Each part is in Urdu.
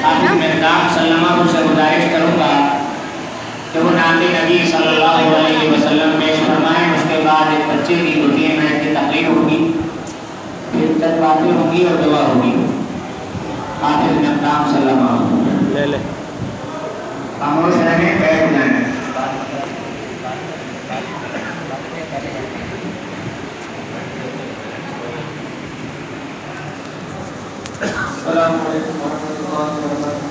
حافظ مردام سلمہ سے گزارش کروں گا کہ وہ نام نبی صلی اللہ علیہ وسلم پیش فرمائیں. اس کے بعد ایک بچے کی 2-3 منٹ کی تقریر ہوگی، پھر تک باتیں ہوں گی اور دعا ہوگی. حافظ مردام سلمہ لے لے خاموش رہیں، بیٹھ جائیں. السلام علیکم ورحمۃ اللہ وبرکاتہ.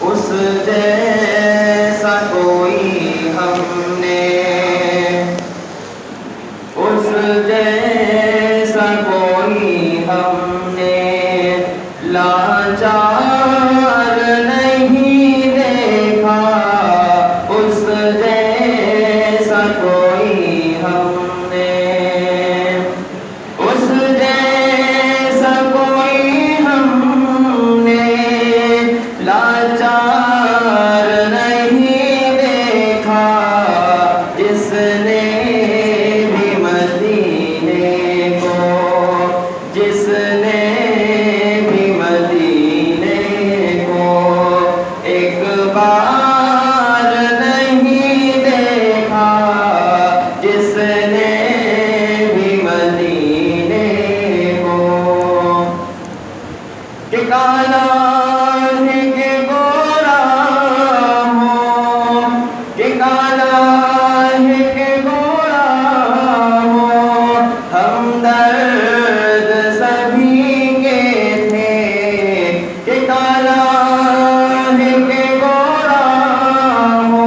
اس جیسا کوئی ہم نے، اس جیسا کوئی ہم نے لاچار نہیں دیکھا. اس جیسا کوئی ہم نے، اس جیسا کوئی ہم نے لاچار نہیں دیکھا. جس نے بھی مدینے کو، جس نے بھی مدینے کو ایک بار نہیں دیکھا. جس نے بھی مدینے کو کہ کالا ہے کہ گورا ہو، کہ کالا ہے کہ گورا ہو، ہمدرد سبھی کے تھے. کہ کالا ہے کہ گورا ہو،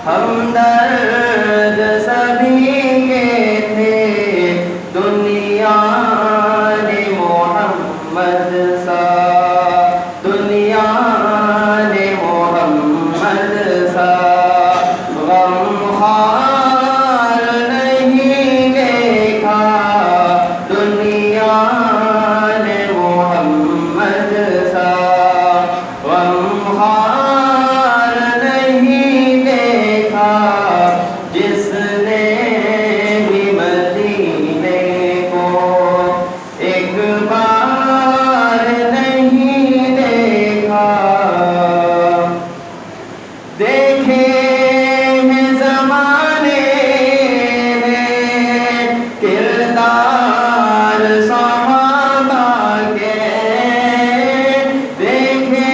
ہمدرد سبھی کے تھے. دنیا نے محمد سا، دنیا نے محمد سا غمخوار نہیں دیکھا. دنیا نے محمد سا غمخوار نہیں دیکھا. جس نے بھی مدینے کو ایک بار نہیں دیکھا. دیکھے ہیں زمانے میں کردار صحابہ کے، دیکھے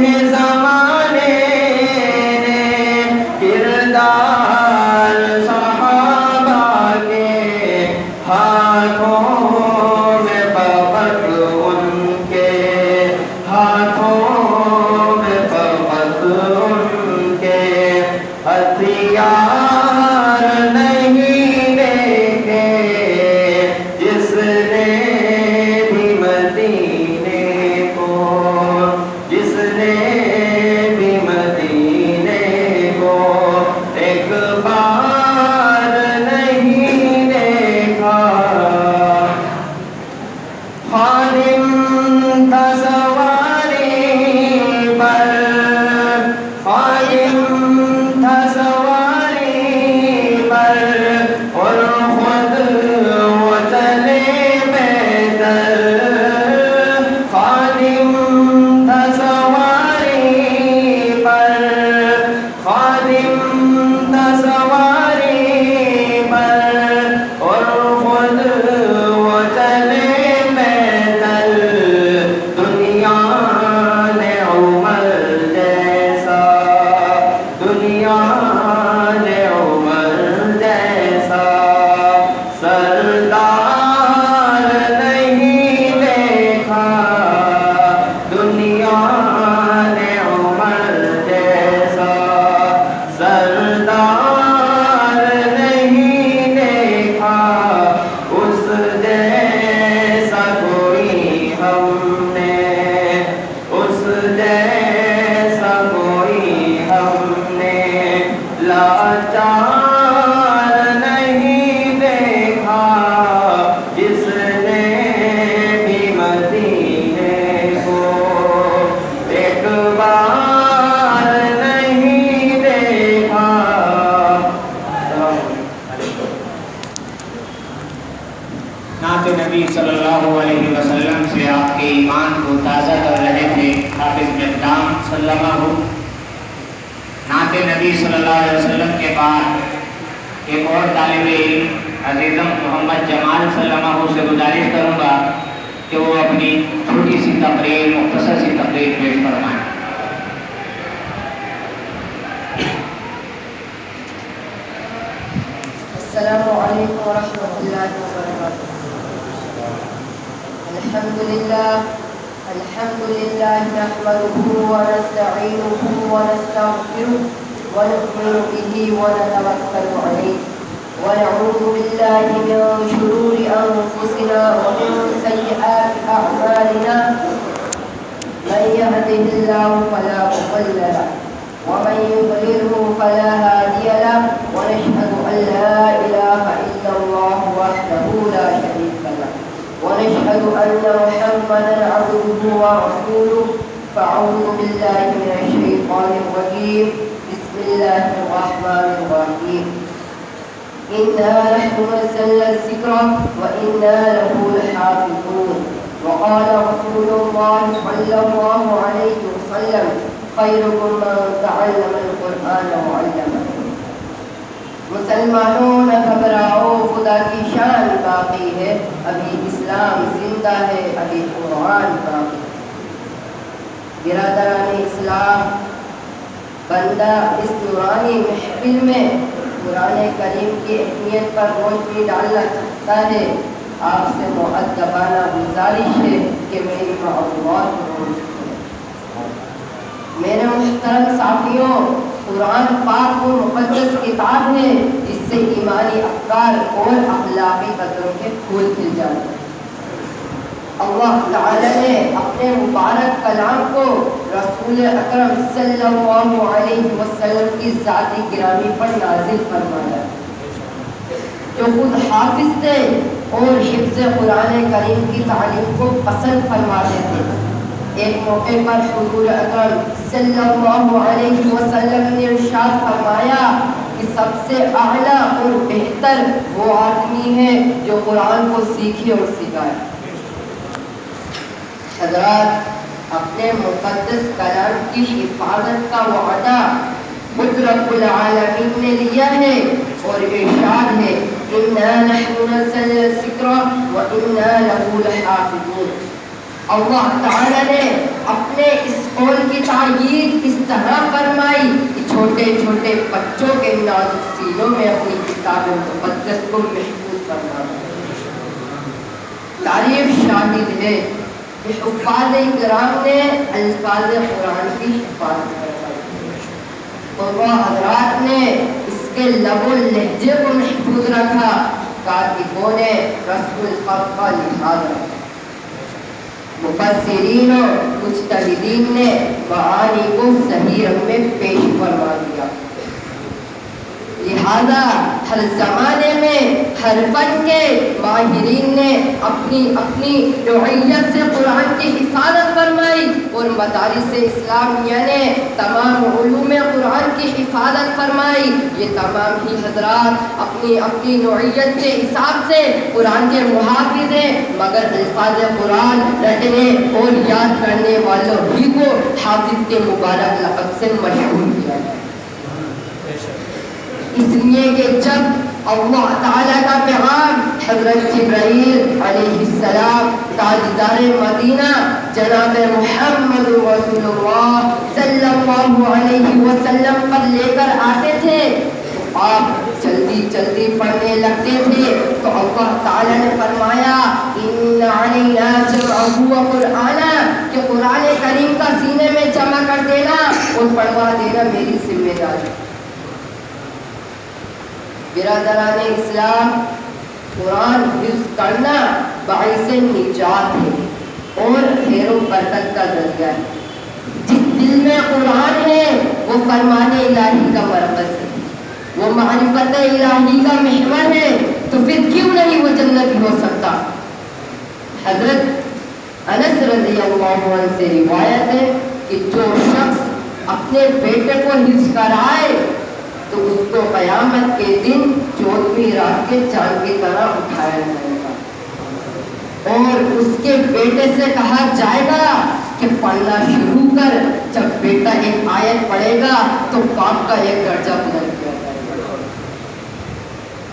ہیں زمانے میں کردار صحابہ کے. ہاتھوں میں فقط ان کے، ہاتھوں میں فقط ان کے ہتھیار نہیں دیکھے. جس نے بھی مدینے کو، جس نے بھی مدینے کو ایک بار نہیں دیکھا. خادم تھا سواری تازہ کر رہے تھے حافظ مقدام صلی اللہ علیہ وسلم. نعت نبی صلی اللہ علیہ وسلم کے بعد ایک اور طالب علم عزیزم محمد جمال صلی اللہ علیہ وسلم سے گزارش کروں گا کہ وہ اپنی چھوٹی سی تقریر مختصر سی تقریر پیش فرمائیں. السلام علیکم ورحمۃ اللہ وبرکاتہ. الحمد للہ نحمده ونستعینه ونستغفره ونؤمن به ونتوکل علیہ ونعوذ باللہ من شرور انفسنا ومن سیئات اعمالنا من يهده الله فلا مضل له ومن يضلله فلا هادي له ونشهد أن لا إله إلا الله وحده لا شريك له ونشهد أن محمدا عبده ورسوله. فأعوذ بالله من الشيطان الرجيم. بسم الله الرحمن الرحيم. إنا نحن نزلنا الذكر وإنا له لحافظون. وقال رسول الله صلى الله عليه وسلم خيركم من تعلم القرآن وعلمه. مسلمانوں نہ گھبراؤ، خدا کی شان باقی ہے، ابھی اسلام زندہ ہے، ابھی قرآن باقی ہے. برادران اسلام، بندہ اس نورانی محفل میں قرآن کریم کی اہمیت پر روشنی ڈالنا چاہتا ہے. آپ سے مؤدبانہ گزارش ہے کہ میری معلومات کو میرے محترم ساتھیوں، قرآن پاک وہ مقدس کتاب ہے جس سے ایمانی افکار اور اخلاقی قدروں کے پھول کھل جاتے ہیں. اللہ تعالی نے اپنے مبارک کلام کو رسول اکرم صلی اللہ علیہ وسلم کی ذاتی گرامی پر نازل فرمایا، جو خود حافظ تھے اور حفظ قرآن کریم کی تعلیم کو پسند فرماتے تھے. ایک موقع پر حضور اکرم صلی اللہ علیہ وسلم نے ارشاد فرمایا کہ سب سے اعلیٰ اور بہتر وہ آدمی ہے جو قرآن کو سیکھے اور سکھائے. حضرات، اپنے مقدس کلام کی حفاظت کا وعدہ خود رب العالمین نے لیا ہے اور ارشاد ہے اِنَّا نَحْنُ نَزَّلْنَا الذِّكْرَ وَإِنَّا لَهُ لَحَافِظُونَ. اللہ تعالیٰ نے اپنے اس قول کی تائید اس طرح فرمائی کہ چھوٹے چھوٹے بچوں کے نازک سینوں میں اپنی کتاب مقدس کو محفوظ کرنا. تعریف شاہد ہے کہ حفاظ کرام نے الفاظ قرآن کی حفاظت کروائی اور وہ حضرات نے اس کے لب و لہجے کو محفوظ رکھا. کاتبوں نے رسم الخط کا لحاظ رکھا. مفسرین اور مجتہدین نے معانی کو صحیح رنگ میں پیش فرما دیا. لہذا ہر زمانے میں ہر فن کے ماہرین نے اپنی اپنی نوعیت سے قرآن کی حفاظت فرمائی اور مدارس اسلامیہ نے تمام علوم قرآن کی حفاظت فرمائی. یہ تمام ہی حضرات اپنی اپنی نوعیت کے حساب سے قرآن کے محافظ ہیں، مگر الفاظ قرآن رٹنے اور یاد کرنے والوں ہی کو حافظ کے مبارک لقب سے مشہور کیا ہے. اس لیے کہ جب اللہ تعالیٰ کا پیغام حضرت جبرائیل علیہ السلام تاجدار مدینہ جناب محمد رسول اللہ صلی اللہ علیہ وسلم پر لے کر آتے تھے تو آپ جلدی جلدی پڑھنے لگتے تھے، تو اللہ تعالیٰ نے فرمایا ان علینا جمعہ وقرآنا، کہ قرآن کریم کا سینے میں جمع کر دینا اور پڑھوا دینا میری ذمہ داری. برادران اسلام، قرآن حفظ کرنا باعث نجات ہے اور خیر و برکت کا ذریعہ ہے. جس دل میں قرآن ہے وہ فرمان الہی کا مرکز ہے، وہ معرفت الہی کا محور ہے، تو پھر کیوں نہیں وہ جنتی ہو سکتا. حضرت انس رضی اللہ عنہ سے روایت ہے کہ جو شخص اپنے بیٹے کو حفظ کرائے تو اس کو قیامت کے دن 14ویں رات کے چاند کی طرح اٹھایا جائے گا اور اس کے بیٹے سے کہا جائے گا پڑھنا شروع کر، جب بیٹا ایک آیت پڑھے گا تو باپ کا ایک درجہ بلند کیا جائے گا،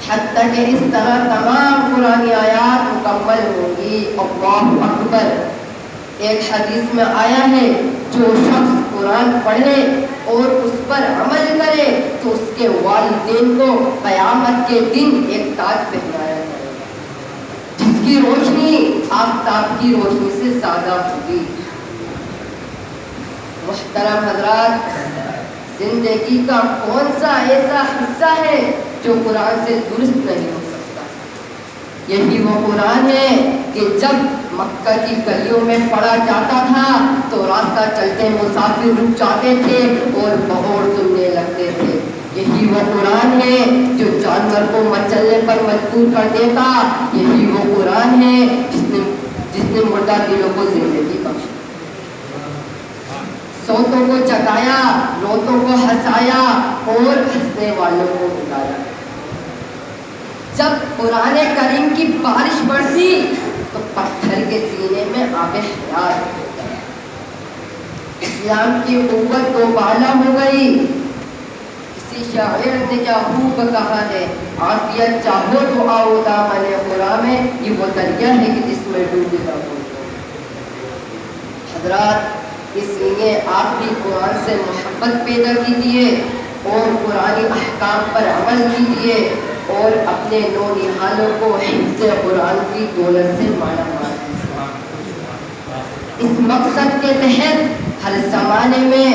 حتیٰ کہ اس طرح تمام قرآنی آیات مکمل ہوں گی۔ اللہ اکبر۔ ایک حدیث میں آیا ہے جو شخص قرآن پڑھے اور اس پر عمل کرے تو اس کے والدین کو قیامت کے دن ایک تاج پہنایا جائے گا جس کی روشنی آفتاب کی روشنی سے زیادہ ہوگی۔ محترم حضرات، زندگی کا کون سا ایسا حصہ ہے جو قرآن سے درست نہیں ہو سکتا؟ یہی وہ قرآن ہے کہ جب مکہ کی گلیوں میں پڑھا جاتا تھا تو راستہ چلتے مسافر رک جاتے تھے اور بہور سننے لگتے تھے۔ یہی وہ قرآن ہے جو جانور کو مچلنے پر مجبور کر دیتا۔ یہی وہ قرآن ہے جس نے مردہ دلوں کو زندگی بخشی، سوتوں کو جگایا، روتوں کو ہنسایا اور ہنسنے والوں کو رلایا۔ جب قرآن کریم کی بارش برسی تو پتھر کے سینے میں آب حیات ہو گیا، اسلام کی قوت تو بالا ہو گئی۔ کسی شاعر نے کیا خوب کہا ہے، عافیت چاہو تو آؤ دامن خرام میں، یہ وہ دریا ہے کہ جس میں ڈوبے گا کوئی۔ حضرات، اس لیے آپ بھی قرآن سے محبت پیدا کیجیے اور قرآنی احکام پر عمل کیجیے اور اپنے نونہالوں کو حفظ قرآن کی دولت سے مالا مال کیجیے۔ اس مقصد کے تحت ہر زمانے میں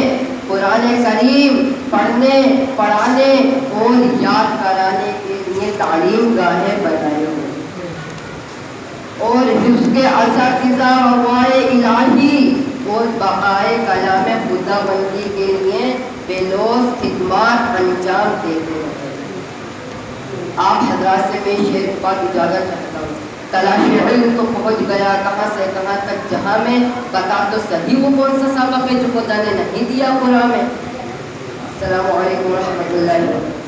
قرآن کریم پڑھنے، پڑھانے اور یاد کرانے کے لیے تعلیم گاہیں بنائی ہوئی اور حفظ کے اساتذہ وقائے الہی اور بقائے کلام خدا بندی کے لیے بے لوث خدمات انجام دیتے ہیں۔ آپ حضرات سے میں شعر کے بعد اجازت چاہتا ہوں۔ تلاش علم تو پہنچ گیا کہاں سے کہاں تک، جہاں میں بتا تو صحیح وہ کون سا سبق ہے جو خدا نے نہیں دیا قرآن میں۔ السلام علیکم ورحمۃ اللہ وبرکاتہ۔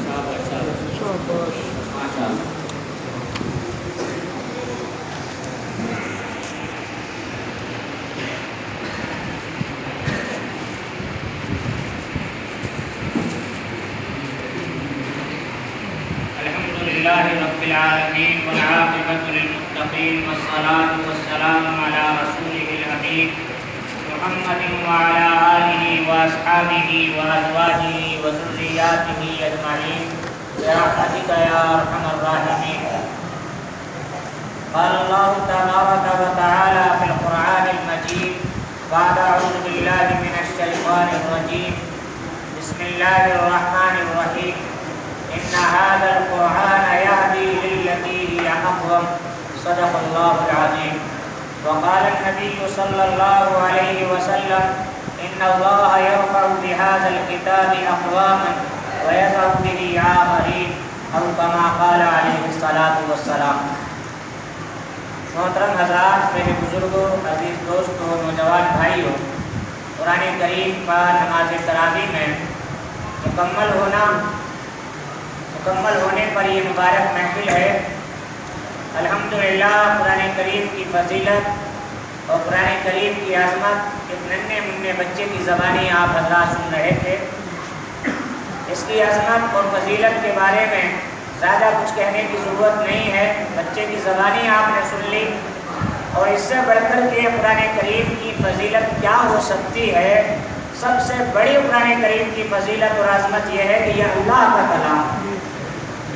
لله رب العالمين والعاقبة للمتقين والصلاة والسلام على رسوله الأمين محمد وعلى آله وأصحابه وأزواجه وذرياته أجمعين برحمتك يا أرحم الراحمين۔ قال الله تبارك وتعالى في القرآن المجيد بعد أعوذ بالله من الشيطان الرجيم بسم الله الرحمن الرحيم إن هذا القرآن يهدي للتي هي أقوم صدق الله العظيم۔ وقال النبي صلى الله عليه وسلم إن الله يرفع بهذا الكتاب أقواما ويضع به آخرين أو كما قال عليه الصلاة والسلام۔ محترم حضرات، میرے بزرگوں، عزیز دوستوں، نوجوان بھائیوں، قرآن کریم کا نماز تراویح میں مکمل ہونے پر یہ مبارک محفل ہے۔ الحمدللہ قرآن کریم کی فضیلت اور قرآن کریم کی عظمت ایک ننھے منھے بچے کی زبانی آپ حضرات سن رہے تھے۔ اس کی عظمت اور فضیلت کے بارے میں زیادہ کچھ کہنے کی ضرورت نہیں ہے، بچے کی زبانی آپ نے سن لی۔ اور اس سے بڑھ کر کے قرآن کریم کی فضیلت کیا ہو سکتی ہے؟ سب سے بڑی قرآن کریم کی فضیلت اور عظمت یہ ہے کہ یہ اللہ کا کلام ہے،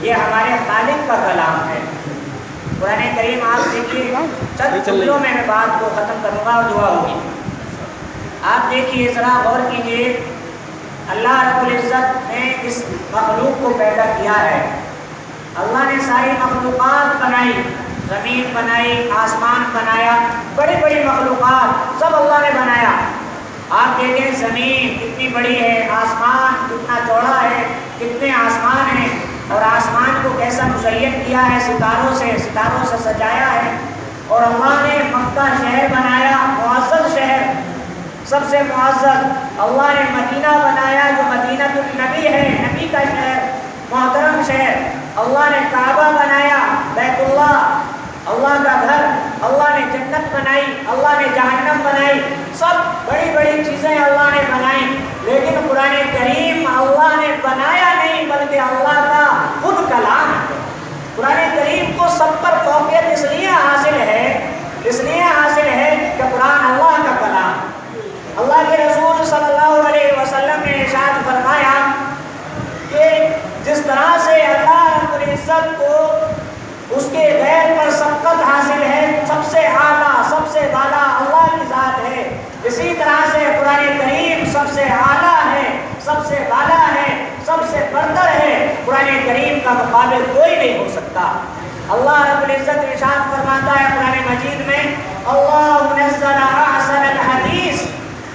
یہ ہمارے خالق کا کلام ہے۔ قرآن کریم آپ دیکھیے، چند جملوں میں بات کو ختم کروں گا اور دعا ہوگی۔ آپ دیکھیے، ذرا غور کیجیے، اللہ رب العزت نے اس مخلوق کو پیدا کیا ہے۔ اللہ نے ساری مخلوقات بنائی، زمین بنائی، آسمان بنایا، بڑی بڑی مخلوقات سب اللہ نے بنایا۔ آپ دیکھیں زمین کتنی بڑی ہے، آسمان کتنا چوڑا ہے، کتنے آسمان ہیں، اور آسمان کو کیسا مزین کیا ہے، ستاروں سے سجایا ہے۔ اور اللہ نے مکہ شہر بنایا، معزز شہر، سب سے معزز۔ اللہ نے مدینہ بنایا جو مدینہ النبی ہے، نبی کا شہر، محترم شہر۔ اللہ نے کعبہ بنایا، بیت اللہ، اللہ کا گھر۔ اللہ نے جنت بنائی، اللہ نے جہنم بنائی، سب بڑی سب پر فوقیت اس لیے حاصل ہے کہ قرآن اللہ کا کلام. اللہ کے رسول صلی اللہ علیہ وسلم نے ارشاد فرمایا کہ جس طرح سے اللہ رب العزت کو اس کے غیر پر سبقت حاصل ہے، سب سے اعلیٰ سب سے بالا اللہ کی ذات ہے، اسی طرح سے قرآن کریم سب سے اعلیٰ ہے، سب سے بالا ہے، سب سے برتر ہے. قرآن کریم کا مقابل کوئی نہیں ہو سکتا. اللہ رب العزت ارشاد فرماتا ہے قرآن مجید میں، اللہ نزل احسن الحدیث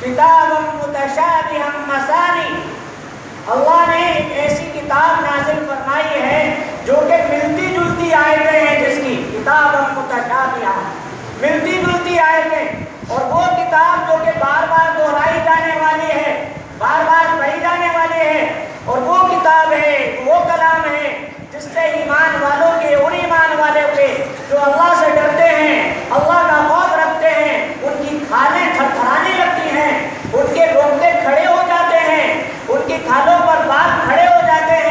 کتابا متشابہا مثانی. اللہ نے ایک ایسی کتاب نازل فرمائی ہے جو کہ ملتی جلتی آیتیں ہیں، جس کی کتاب متشابہہ، ملتی جلتی آیتیں، اور وہ کتاب جو کہ بار بار دہرائی جانے والی ہے، بار بار پڑھی جانے والی ہے، اور وہ کتاب ہے، وہ کلام ہے جس سے ایمان والوں کے، ان ایمان والے کے جو اللہ سے ڈرتے ہیں، اللہ کا خوف رکھتے ہیں، ان کی کھالیں تھر تھرانے لگتی ہیں، ان کے رونگٹے کھڑے ہو جاتے ہیں، ان کی کھالوں پر بال کھڑے ہو جاتے ہیں.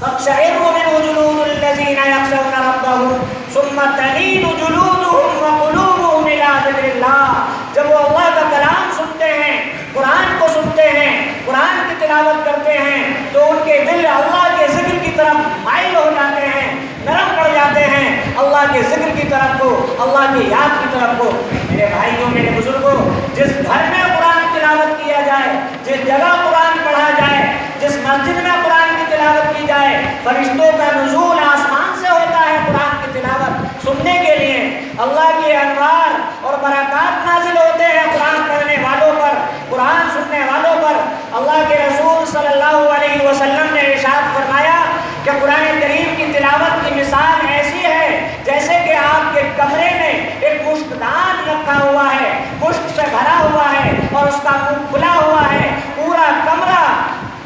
تقشعر منه جلود الذين يخشون ربهم ثم تلين جلودهم وقلوبهم الى ذكر الله. جب وہ اللہ کا کلام سنتے ہیں، قرآن کو سنتے ہیں، قرآن کی تلاوت کرتے ہیں، تو ان کے دل اللہ کے ذکر کی طرف مائل ہو جاتے ہیں، نرم پڑ جاتے ہیں، اللہ کے ذکر کی طرف کو، اللہ کی یاد کی طرف کو. میرے بھائیوں، میرے بزرگوں، جس گھر میں قرآن تلاوت کیا جائے، جس جگہ قرآن پڑھا جائے، جس مسجد میں قرآن کی تلاوت کی جائے، فرشتوں کا نزول آسمان سے ہوتا ہے قرآن کی تلاوت سننے کے لیے. اللہ کے انوار اور برکات نازل ہوتے ہیں قرآن پڑھنے والوں پر، قرآن سننے والوں پر. اللہ کے رسول صلی اللہ علیہ وسلم نے ارشاد فرمایا کہ قرآن کریم کی تلاوت کی مثال ایسی ہے جیسے کہ آپ کے کمرے میں ایک مشکدان رکھا ہوا ہے، مشک سے بھرا ہوا ہے اور اس کا منہ کھلا ہوا ہے، پورا کمرہ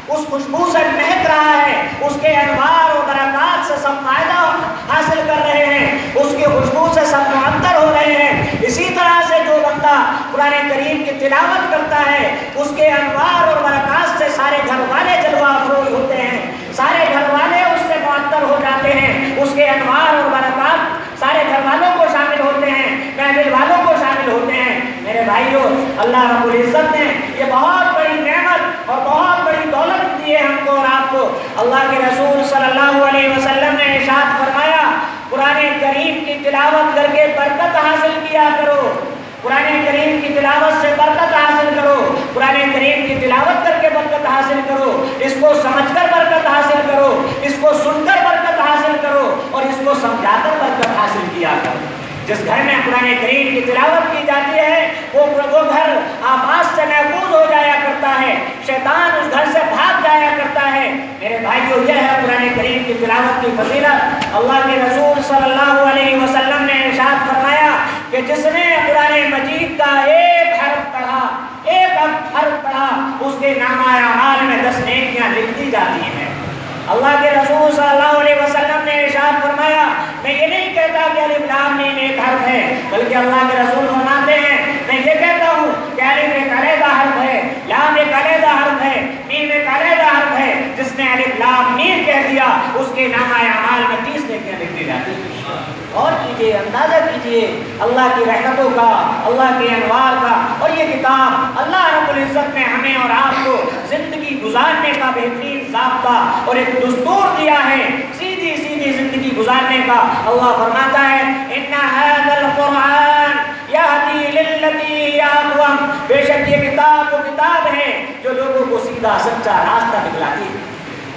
اس خوشبو سے مہک رہا ہے، اس کے انوار و برکات سے سب فائدہ حاصل کر رہے ہیں، اس کی خوشبو سے سب معطر ہو رہے ہیں. اسی طرح سے جو بندہ قرآن کریم کی تلاوت کرتا ہے، اس کے انوار اور برکات سے سارے گھر والے جلوہ افروز ہوتے ہیں، سارے گھر والے اس سے معطر ہو جاتے ہیں، اس کے انوار اور برکات سارے گھر والوں کو شامل ہوتے ہیں، محفل والوں کو شامل ہوتے ہیں. میرے بھائیوں، اللہ رب العزت نے یہ بہت بڑی نعمت اور بہت بڑی دولت دی ہے ہم کو اور آپ کو. اللہ کے رسول صلی اللہ علیہ وسلم نے ارشاد فرمایا، قرآن کریم کی تلاوت کر کے برکت حاصل کیا کرو، قرآن کریم کی تلاوت سے برکت حاصل کرو، قرآن کریم کی تلاوت کر کے برکت حاصل کرو، اس کو سمجھ کر برکت حاصل کرو، اس کو سن کر برکت حاصل کرو، اور اس کو سمجھا کر برکت حاصل کیا کرو. جس گھر میں قرآن کریم کی تلاوت کی جاتی ہے وہ گھر آفات سے محفوظ ہو جایا کرتا ہے، شیطان اس گھر سے بھاگ جایا کرتا ہے. میرے بھائیوں، یہ ہے قرآن کریم کی تلاوت کی فضیلت. اللہ کے رسول صلی اللہ علیہ وسلم نے ارشاد فرمایا کہ جس نے قرآن مجید کا ایک حرف پڑھا، ایک حرف پڑھا، اس کے نامہ اعمال میں 10 نیکیاں لکھ دی جاتی ہیں. اللہ کے رسول صلی اللہ علیہ وسلم نے ارشاد فرمایا، میں یہ نہیں کہتا کہ الف لام میم ایک حرف ہے، بلکہ اللہ کے رسول فرماتے ہیں میں یہ کہتا ہوں کہ الف ایک علیحدہ حرف ہے، لام ایک علیحدہ حرف ہے، میم ایک علیحدہ حرف ہے. جس نے الف لام میم کہہ دیا اس کے نامہ اعمال میں 30 نیکیاں لکھ دی جاتی ہیں. اور کیجئے، اندازہ کیجئے اللہ کی رحمتوں کا، اللہ کے انوار کا. اور یہ کتاب اللہ رب العزت نے ہمیں اور آپ کو زندگی گزارنے کا بہترین ضابطہ اور ایک دستور دیا ہے، سیدھی سیدھی زندگی گزارنے کا. اللہ فرماتا ہے ان ھذا القرآن یہدی للتی ہی اقوم، بے شک یہ کتاب وہ کتاب ہے جو لوگوں کو سیدھا سچا راستہ دکھلاتی ہے.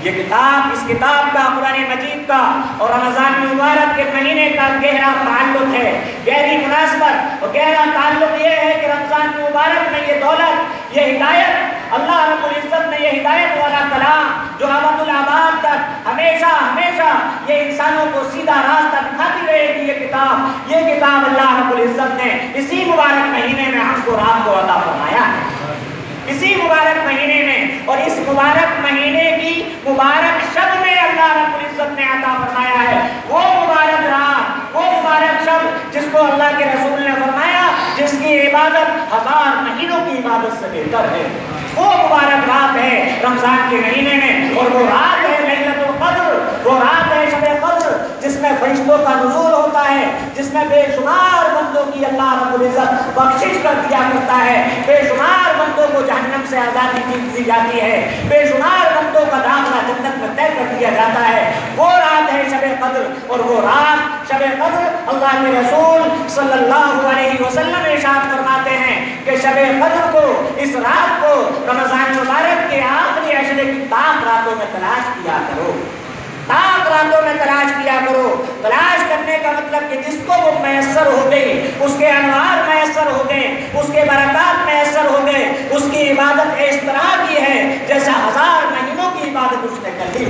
یہ کتاب، اس کتاب کا، قرآن مجید کا اور رمضان مبارک کے مہینے کا گہرا تعلق ہے، گہری مناسبت اور گہرا تعلق یہ ہے کہ رمضان مبارک میں یہ دولت، یہ ہدایت، اللہ رب العزت نے یہ ہدایت والا کلام جو ابد الآباد تک ہمیشہ ہمیشہ یہ انسانوں کو سیدھا راستہ دکھاتی رہے گی. یہ کتاب اللہ رب العزت نے اسی مبارک مہینے میں ہم کو رات کو عطا فرمایا ہے، اسی مبارک مہینے میں. اور اس مبارک مہینے کی مبارک شب میں اللہ رب العزت نے عطا فرمایا ہے وہ مبارک رات، وہ مبارک شب جس کو اللہ کے رسول نے فرمایا جس کی عبادت 1000 مہینوں کی عبادت سے بہتر ہے. وہ مبارک رات ہے رمضان کے مہینے میں، اور وہ رات ہے لیلۃ القدر، وہ رات ہے شب قدر، جس جس میں فرشتوں کا نزول ہوتا ہے، جس میں بے شمار بندوں کی اللہ رب العزت بخشش کر دیا کرتا ہے، بے شمار بندوں کو جہنم سے آزادی دی جاتی ہے، بے شمار بندوں کا داخلہ جنت میں طے کر دیا جاتا ہے، وہ رات ہے شب قدر۔ اور وہ رات شب قدر اللہ کے رسول صلی اللہ علیہ وسلم ارشاد فرماتے ہیں کہ شب قدر کو، اس رات کو رمضان مبارک کے آخری عشرے کی تاک راتوں میں تلاش کیا کرو، تاک راتوں میں تلاش کیا کرو۔ تلاش کرنے کا مطلب کہ جس کو وہ میسر ہو گئی، اس کے انوار میسر ہو گئے، اس کے برکات میسر ہو گئے، اس کی عبادت اس طرح کی ہے جیسا 1000 مہینوں کی عبادت اس نے کر لی۔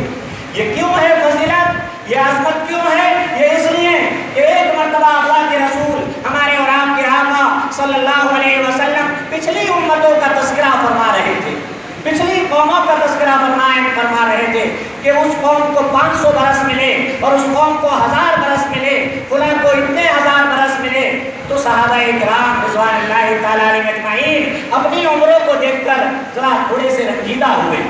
یہ کیوں ہے فضیلت، یہ عظمت کیوں ہے؟ یہ اس لیے کہ ایک مرتبہ اللہ کے رسول ہمارے اور آپ کے آقا صلی اللہ علیہ وسلم پچھلی امتوں کا تذکرہ فرما رہے تھے، پچھلی قوموں کا تذکرہ فرما رہے تھے کہ اس قوم کو 500 برس ملے اور اس قوم کو 1000 برس ملے، فلاں کو اتنے 1000 برس ملے۔ تو صحابہ کرام رضوان اللہ تعالیٰ علیہم اجمعین اپنی عمروں کو دیکھ کر ذرا تھوڑے سے رنجیدہ ہوئے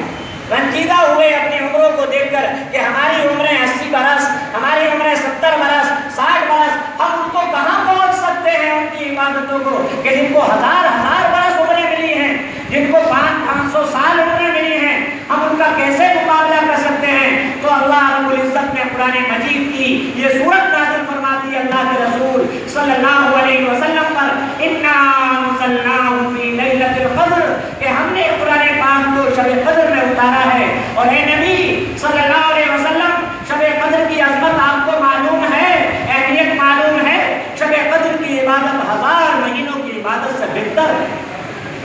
اپنی عمروں کو دیکھ کر کہ ہماری عمریں 80 برس، ہماری عمریں 70 برس، 60 برس، ہم ان کو کہاں پہنچ سکتے ہیں ان کی عبادتوں کو کہ جن کو 1000 برس عمریں ملی ہیں، جن کو 500 سال عمریں ملی ہیں، ہم ان کا کیسے مقابلہ کر سکتے ہیں؟ تو اللہ رب العزت نے قرآن مجید کی یہ سورت نازل فرما دی اللہ کے رسول صلی اللہ علیہ وسلم پر، اِنَّا أَنزَلْنَاهُ فِي لَيْلَةِ الْقَدْرِ، کہ ہم نے قرآن پاک کو شب قدر میں اتارا ہے۔ اور اے نبی صلی اللہ علیہ وسلم، شب قدر کی عظمت آپ کو معلوم ہے، اہمیت معلوم ہے؟ شب قدر کی عبادت 1000 مہینوں کی عبادت سے بہتر ہے۔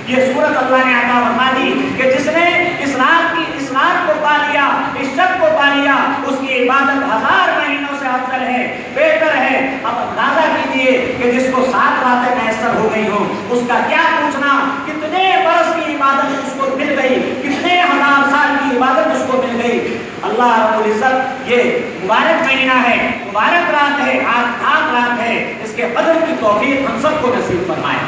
یہ سورت اللہ نے عطا فرما دی کہ جس نے اس رات کو پا لیا، اس شب کو پا لیا، اس کی عبادت 1000 مہینوں سے افضل ہے، بہتر ہے۔ اب اندازہ کیجئے کہ جس کو 7 راتیں میسر ہو گئی ہوں، اس کا کیا پوچھنا، کتنے برس کی عبادت اس کو مل گئی، کتنے 1000 سال کی عبادت اس کو مل گئی۔ اللہ رب العزت یہ مبارک مہینہ ہے، مبارک رات ہے، آج رات ہے، اس کے قدر کی توفیق ہم سب کو نصیب فرمائے۔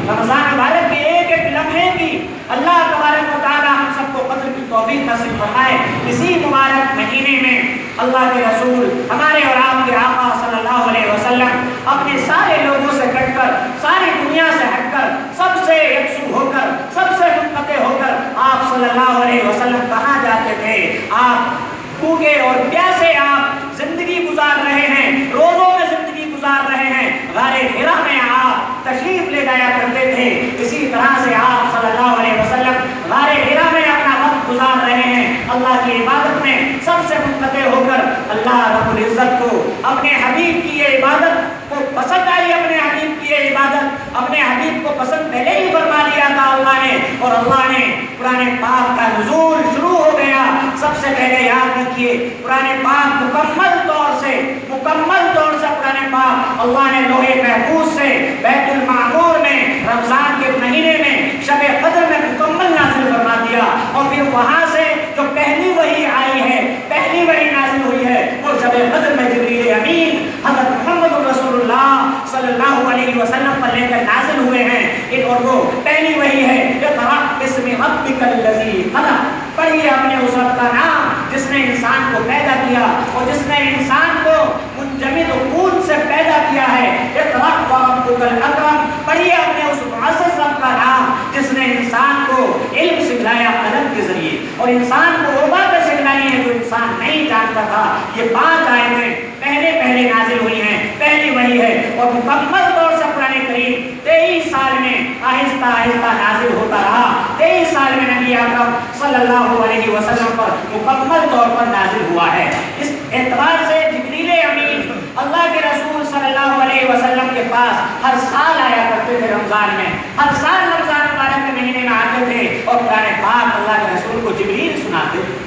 رمضان مبارک کے ایک ایک لمحے کی اللہ تبارک و تعالی ہم سب کو قدر کی توفیق نصیب فرمائے۔ اسی مبارک مہینے میں اللہ کے رسول ہمارے اور آپ کے آقا صلی اللہ علیہ وسلم اپنے سارے لوگوں سے کٹ کر، ساری دنیا سے ہٹ کر، سب سے یکسو ہو کر، سب سے منقطع ہو کر آپ صلی اللہ علیہ وسلم کہاں جاتے تھے؟ آپ بھوکے اور پیاسے آپ زندگی گزار رہے ہیں، روزوں میں زندگی گزار رہے ہیں، غار حرا میں آپ تشریف لے جایا کرتے تھے۔ اسی طرح سے آپ صلی اللہ علیہ وسلم غار حرا میں اپنا وقت گزار رہے ہیں، اللہ کی عبادت میں سب سے منقطع ہو کر۔ اللہ رب العزت کو اپنے حبیب کی یہ عبادت کو پسند آئی، اپنے حبیب کی یہ عبادت، اپنے حبیب کو پسند پہلے ہی فرما لیا تھا اللہ نے، اور اللہ نے قرآن پاک کا نزول شروع ہو گیا۔ سب سے پہلے یاد رکھیے، قرآن پاک مکمل طور سے قرآن پاک اللہ نے لوح محفوظ سے بیت المعمور میں رمضان کے مہینے میں شب قدر میں مکمل نازل فرما دیا، اور پھر وہاں سے جو پہلی وحی آئی ہے، پہلی وحی نازل ہوئی ہے، وہ شب قدر میں جبریل امین حضرت محمد رسول اللہ صلی اللہ علیہ وسلم پر لے کر نازل ہوئے ہیں، اور وہ پہلی وحی ہے اقرأ باسم ربک الذی خلق۔ پڑھیے اپنے اس رب کا نام جس نے انسان کو پیدا کیا اور جس نے انسان کو منجمد خون سے پیدا کیا ہے۔ اقرأ وربک الاکرم۔ پڑھیے اپنے اس معزز رب کا نام جس نے انسان کو علم سکھلایا قلم کے ذریعے، اور انسان کو وہ باتیں سکھلائی ہیں جو انسان نہیں جانتا تھا۔ یہ 5 آیتیں پہلے نازل ہوئی ہیں، پہلی وحی ہے، اور مکمل طور سے قرآن کریم 23 سال میں آہستہ نازل ہوتا رہا۔ 23 سال میں نبی اکرم صلی اللہ علیہ وسلم پر مکمل طور پر نازل ہوا ہے۔ اس اعتبار سے جبریل امین اللہ کے رسول صلی اللہ علیہ وسلم کے پاس ہر سال آیا کرتے تھے، رمضان میں ہر سال رمضان مبارک کے مہینے میں آتے تھے، اور قرآن پاک اللہ کے رسول کو جبریل سناتے تھے،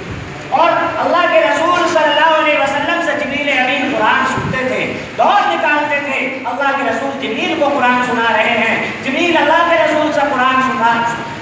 اور اللہ کے رسول صلی اللہ علیہ وسلم سے جبریل امین قرآن سنتے تھے، دور نکالتے تھے۔ اللہ کے رسول جبریل کو قرآن سنا رہے ہیں، جبریل اللہ کے رسول سے قرآن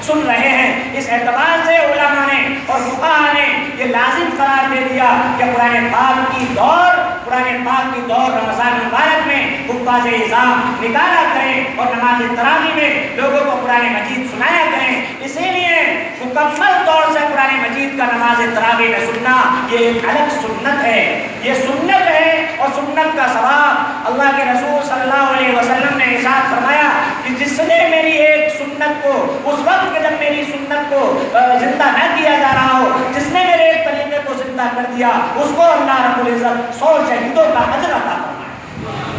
سن رہے ہیں۔ اس اعتبار سے علماء نے اور فقہاء نے یہ لازم قرار دے دیا کہ قرآن پاک کی دور رمضان مبارک میں حفاظ اعظام نکالا کریں اور نماز تراویح میں لوگوں کو قرآن مجید سنایا کریں۔ اسی لیے مکمل طور سے قرآن مجید کا نماز تراویح میں سننا یہ ایک الگ سنت ہے، یہ سنت ہے، اور سنت کا ثواب۔ اللہ کے رسول صلی اللہ علیہ وسلم نے ارشاد فرمایا کہ جس نے میری ایک سنت کو اس وقت کہ جب میری سنت کو زندہ نہ کیا جا رہا ہو، جس نے میرے ایک طریقے کو زندہ کر دیا، اس کو اللہ رب العزت 100 شہیدوں کا اجر عطا فرمائے،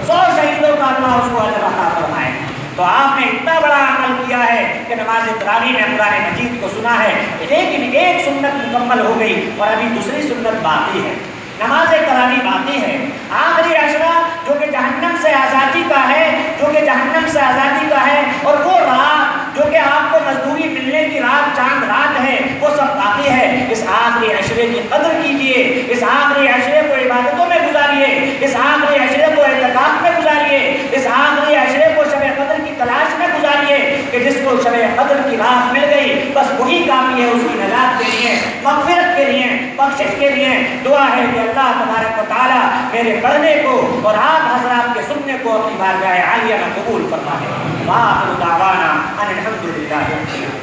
100 شہیدوں کا اللہ اس کو اجر عطا فرمائے۔ تو آپ نے اتنا بڑا عمل کیا ہے کہ نماز تراویح میں قرآن مجید کو سنا ہے، لیکن ایک سنت مکمل ہو گئی اور ابھی دوسری سنت باقی ہے، نماز تراویح باقی ہے۔ آخری عشرہ جو کہ جہنم سے آزادی کا ہے، جو کہ جہنم سے آزادی کا ہے، اور وہ رات جو کہ آپ کو مزدوری ملنے کی رات، چاند رات ہے، وہ سب باقی ہے۔ اس آخری عشرے کی قدر کیجئے، اس آخری عشرے کو عبادتوں میں گزاریے، اس آخری عشرے کو اعتکاف میں گزاریے، اس آخری عشرے کو شب قدر کی تلاش میں گزاریے کہ جس کو شب قدر کی رات مل گئی بس وہی کافی ہے اس کی نجات کے لیے، مغفرت کے لیے، بخشش کے لیے۔ دعا ہے کہ اللہ تبارک و تعالی میرے پڑھنے کو اور آپ حضرات کے سننے کو اپنی بارگاہ عالیہ میں قبول فرما دے۔ وآخر دعوانا ان الحمد للہ۔